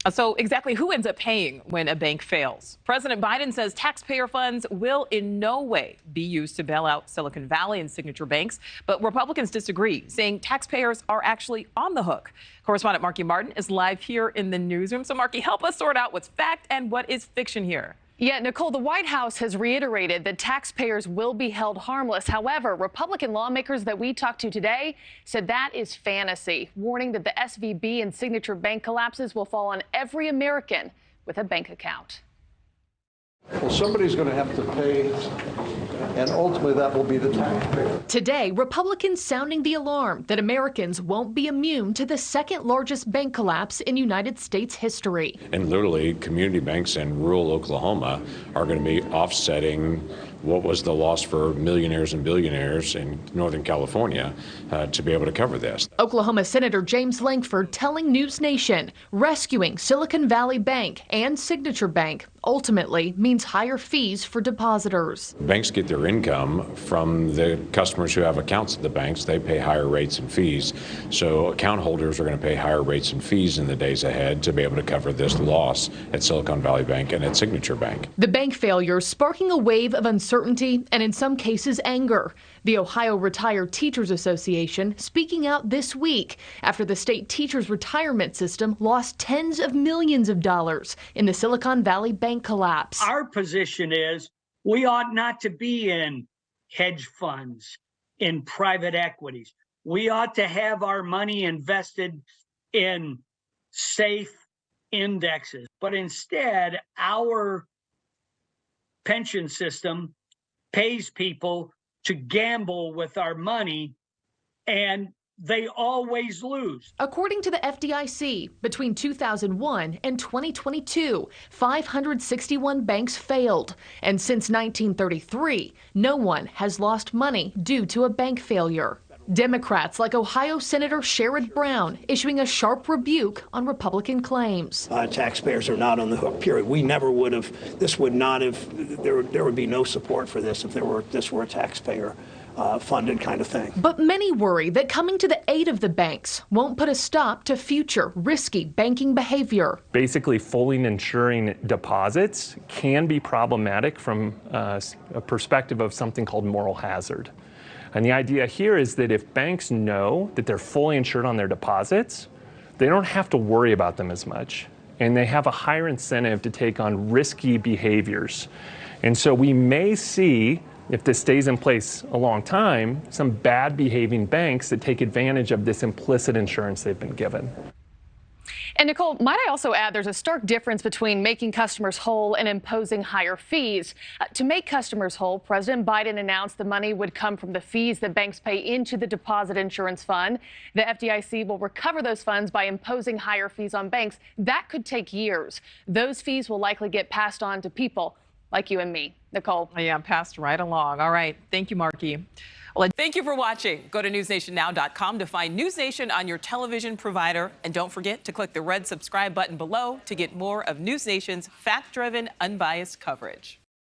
So exactly who ends up paying when a bank fails? President Biden says taxpayer funds will in no way be used to bail out Silicon Valley and Signature banks. But Republicans disagree, saying taxpayers are actually on the hook. Correspondent Marky Martin is live here in the newsroom. So Marky, help us sort out what's fact and what is fiction here. Yeah, Nichole, the White House has reiterated that taxpayers will be held harmless. However, Republican lawmakers that we talked to today said that is fantasy, warning that the SVB and Signature bank collapses will fall on every American with a bank account. Well, somebody's going to have to pay, and ultimately that will be the taxpayer. Today, Republicans sounding the alarm that Americans won't be immune to the second largest bank collapse in United States history. And literally, community banks in rural Oklahoma are going to be offsetting what was the loss for millionaires and billionaires in Northern California to be able to cover this. Oklahoma Senator James Lankford telling NewsNation rescuing Silicon Valley Bank and Signature Bank ultimately means higher fees for depositors. Banks get their income from the customers who have accounts at the banks. They pay higher rates and fees. So account holders are going to pay higher rates and fees in the days ahead to be able to cover this loss at Silicon Valley Bank and at Signature Bank. The bank failure sparking a wave of uncertainty and in some cases anger. The Ohio Retired Teachers Association speaking out this week after the state teachers retirement system lost tens of millions of dollars in the Silicon Valley Bank collapse. Our position is we ought not to be in hedge funds, in private equities. We ought to have our money invested in safe indexes. But instead, our pension system pays people to gamble with our money, and they always lose. According to the FDIC, between 2001 and 2022, 561 banks failed. And since 1933, no one has lost money due to a bank failure. Democrats like Ohio Senator Sherrod Brown issuing a sharp rebuke on Republican claims. Taxpayers are not on the hook, period. We never would have, this would not have, there would be no support for this if this were a taxpayer funded kind of thing. But many worry that coming to the aid of the banks won't put a stop to future risky banking behavior. Basically, fully insuring deposits can be problematic from a perspective of something called moral hazard. And the idea here is that if banks know that they're fully insured on their deposits, they don't have to worry about them as much. And they have a higher incentive to take on risky behaviors. And so we may see, if this stays in place a long time, some bad behaving banks that take advantage of this implicit insurance they've been given. And Nichole, might I also add there's a stark difference between making customers whole and imposing higher fees. To make customers whole, President Biden announced the money would come from the fees that banks pay into the Deposit Insurance Fund. The FDIC will recover those funds by imposing higher fees on banks. That could take years. Those fees will likely get passed on to people like you and me. Nichole. Yeah, passed right along. All right. Thank you, Marky. Well, thank you for watching. Go to newsnationnow.com to find NewsNation on your television provider. And don't forget to click the red subscribe button below to get more of NewsNation's fact-driven, unbiased coverage.